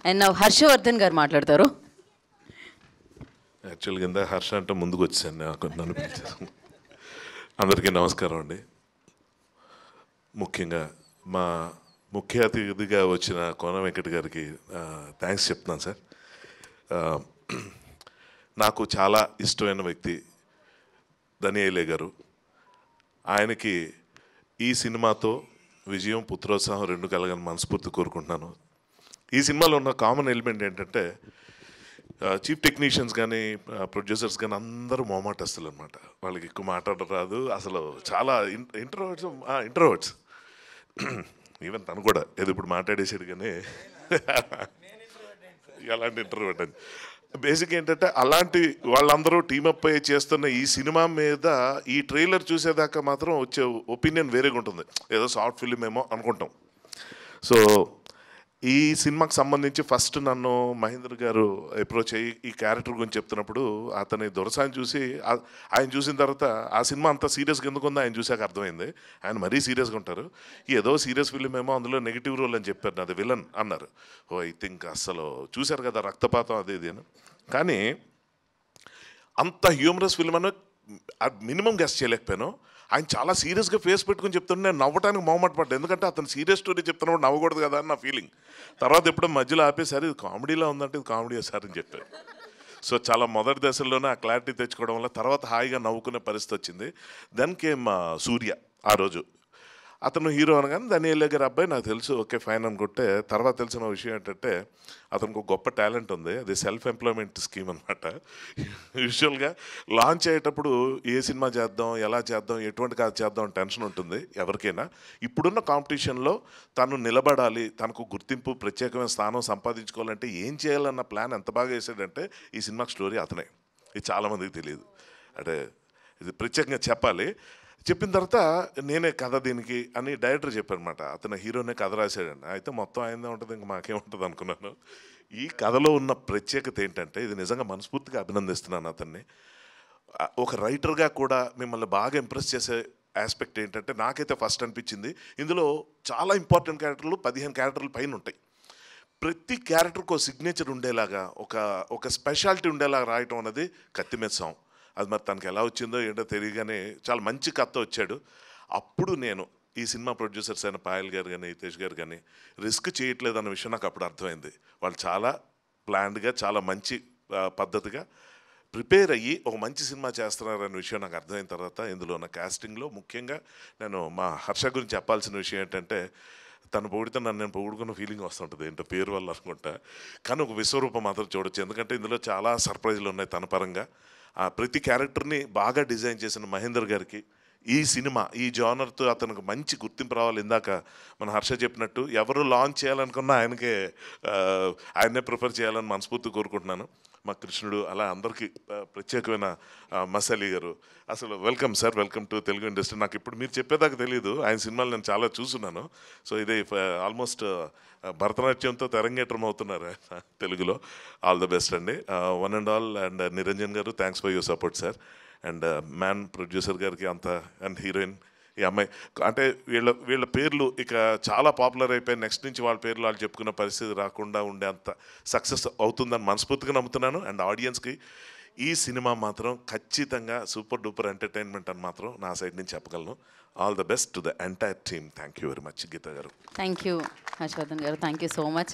And నా హర్షవర్ధన్ గారు మాట్లాడతారు. యాక్చువల్గా ఇందా హర్ష అంటే ముందుకు వచ్చాను, నన్ను పిలిచాను. అందరికీ నమస్కారం అండి. ముఖ్యంగా మా ముఖ్య అతిథిగా వచ్చిన కోన వెంకట్ గారికి థ్యాంక్స్ చెప్తున్నాను సార్. నాకు చాలా ఇష్టమైన వ్యక్తి దనియేలే గారు. ఆయనకి ఈ సినిమాతో విజయం పుత్రోత్సాహం రెండు కలగాలని మనస్ఫూర్తి కోరుకుంటున్నాను. ఈ సినిమాలో ఉన్న కామన్ ఎలిమెంట్ ఏంటంటే చీఫ్ టెక్నీషియన్స్ కానీ ప్రొడ్యూసర్స్ కానీ అందరూ మొహమాటస్తులు అనమాట. వాళ్ళకి ఎక్కువ మాట్లాడడం రాదు, అసలు చాలా ఇంట్రోవర్ట్స్. ఈవెన్ తను కూడా ఏదో ఇప్పుడు మాట్లాడేసాడు, కానీ అలాంటి ఇంట్రోవర్ట్ అని. బేసిక్ ఏంటంటే అలాంటి వాళ్ళందరూ టీమప్ అయ్యి చేస్తున్న ఈ సినిమా మీద ఈ ట్రైలర్ చూసేదాకా మాత్రం వచ్చే ఒపీనియన్ వేరేగా ఉంటుంది. ఏదో షార్ట్ ఫిల్మ్ ఏమో అనుకుంటాం. సో ఈ సినిమాకి సంబంధించి ఫస్ట్ నన్ను మహేంద్ర గారు అప్రోచ్ అయ్యి ఈ క్యారెక్టర్ గురించి చెప్తున్నప్పుడు అతని దొరసాన్ని చూసి ఆయన చూసిన తర్వాత ఆ సినిమా అంత సీరియస్గా ఎందుకు ఉందో ఆయన చూసాక అర్థమైంది. ఆయన మరీ సీరియస్గా ఉంటారు. ఏదో సీరియస్ ఫిల్మ్ ఏమో, అందులో నెగిటివ్ రోల్ అని చెప్పారు, అది విలన్ అన్నారు. ఓ ఐ థింక్ అసలు చూశారు కదా రక్తపాతం అది ఇది అని. కానీ అంత హ్యూమరస్ ఫిల్మ్ అని మినిమం గెస్ట్ చేయలేకపోయాను. ఆయన చాలా సీరియస్గా ఫేస్ పెట్టుకుని చెప్తుంటే నేను నవ్వడానికి మొహమాట పడ్డా. ఎందుకంటే అతను సీరియస్ స్టోరీ చెప్తున్నప్పుడు నవ్వకూడదు కదా అని నా ఫీలింగ్. తర్వాత ఎప్పుడో మధ్యలో ఆపేసారి ఇది కామెడీలో ఉందంటే ఇది కామెడీ సార్ అని చెప్పారు. సో చాలా మొదటి దశల్లోనే ఆ క్లారిటీ తెచ్చుకోవడం వల్ల తర్వాత హాయిగా నవ్వుకునే పరిస్థితి వచ్చింది. దెన్ కేమ్ సూర్య. ఆ రోజు అతను హీరో అనగానే దనియేలే గారి అబ్బాయి నాకు తెలుసు, ఓకే ఫైన్ అనుకుంటే తర్వాత తెలిసిన విషయం ఏంటంటే అతనికి ఒక గొప్ప టాలెంట్ ఉంది. అది సెల్ఫ్ ఎంప్లాయ్మెంట్ స్కీమ్ అనమాట. యూజువల్గా లాంచ్ అయ్యేటప్పుడు ఏ సినిమా చేద్దాం, ఎలా చేద్దాం, ఎటువంటి కాదు చేద్దాం అని టెన్షన్ ఉంటుంది ఎవరికైనా. ఇప్పుడున్న కాంపిటీషన్లో తను నిలబడాలి, తనకు గుర్తింపు ప్రత్యేకమైన స్థానం సంపాదించుకోవాలంటే ఏం చేయాలన్న ప్లాన్ ఎంత బాగా వేసాడంటే ఈ సినిమాకి స్టోరీ అతనే. ఇది చాలామందికి తెలియదు, అంటే ఇది ప్రత్యేకంగా చెప్పాలి. చెప్పిన తర్వాత నేనే కథ దీనికి అని డైరెక్టర్ చెప్పారనమాట. అతను హీరోనే కథ రాశాడండి. అయితే మొత్తం ఆయనదే ఉంటుంది, ఇంక మాకేముంటుంది అనుకున్నాను. ఈ కథలో ఉన్న ప్రత్యేకత ఏంటంటే, ఇది నిజంగా మనస్ఫూర్తిగా అభినందిస్తున్నాను అతన్ని. ఒక రైటర్గా కూడా మిమ్మల్ని బాగా ఇంప్రెస్ చేసే ఆస్పెక్ట్ ఏంటంటే, నాకైతే ఫస్ట్ అనిపించింది ఇందులో చాలా ఇంపార్టెంట్ క్యారెక్టర్లు 15 క్యారెక్టర్లు పైన ఉంటాయి. ప్రతి క్యారెక్టర్కి ఒక సిగ్నేచర్ ఉండేలాగా, ఒక స్పెషాలిటీ ఉండేలాగా రాయటం అనేది కత్తిమెత్తాం. అది మరి తనకి ఎలా వచ్చిందో ఏంటో తెలియగానే చాలా మంచి కథ వచ్చాడు. అప్పుడు నేను ఈ సినిమా ప్రొడ్యూసర్స్ అయిన పాయల్ గారు కానీ హితేష్ గారు కానీ రిస్క్ చేయట్లేదు అన్న విషయం నాకు అప్పుడు అర్థమైంది. వాళ్ళు చాలా ప్లాన్డ్గా చాలా మంచి పద్ధతిగా ప్రిపేర్ అయ్యి ఒక మంచి సినిమా చేస్తున్నారనే విషయం నాకు అర్థమైన తర్వాత ఇందులో ఉన్న కాస్టింగ్లో ముఖ్యంగా నేను మా హర్ష గురించి చెప్పాల్సిన విషయం ఏంటంటే, తను పొగిడితే నన్ను నేను పొగుడుకున్న ఫీలింగ్ వస్తుంటుంది ఏంటో పేరు వల్ల అనుకుంటా. కానీ ఒక విశ్వరూపం మాత్రం చూడొచ్చు, ఎందుకంటే ఇందులో చాలా సర్ప్రైజ్లు ఉన్నాయి తన పరంగా. ప్రతి క్యారెక్టర్ని బాగా డిజైన్ చేసిన మహేందర్ గారికి ఈ సినిమా ఈ జానర్తో అతనికి మంచి గుర్తింపు రావాలి. ఇందాక మన హర్ష చెప్పినట్టు ఎవరు లాంచ్ చేయాలనుకున్నా ఆయన్నే ప్రిఫర్ చేయాలని మనస్ఫూర్తి కోరుకుంటున్నాను. మా కృష్ణుడు అలా అందరికీ ప్రత్యేకమైన మసాలి గారు అసలు welcome sir, welcome to Telugu industry. నాకు ఇప్పుడు మీరు చెప్పేదాకా తెలియదు, ఆయన సినిమాలు నేను చాలా చూస్తున్నాను. సో ఇదే ఆల్మోస్ట్ భరతనాట్యంతో తెరంగేట్రం అవుతున్నారు తెలుగులో. ఆల్ ద బెస్ట్ అండి, one and all. And Niranjan garu thanks for your support sir. And man producer గారికి అంతా, అండ్ హీరోయిన్ ఈ అమ్మాయి, అంటే వీళ్ళ పేర్లు ఇక చాలా పాపులర్ అయిపోయి నెక్స్ట్ నుంచి వాళ్ళ పేర్లు వాళ్ళు చెప్పుకున్న పరిస్థితి రాకుండా ఉండే అంత సక్సెస్ అవుతుందని మనస్ఫూర్తిగా నమ్ముతున్నాను. అండ్ ఆడియన్స్కి ఈ సినిమా మాత్రం ఖచ్చితంగా సూపర్ డూపర్ ఎంటర్టైన్మెంట్ అని మాత్రం నా సైడ్ నుంచి చెప్పగలను. All the best to the entire team. Thank you very much Geetha garu. Thank you Harshavardhan గారు, థ్యాంక్ యూ సో మచ్.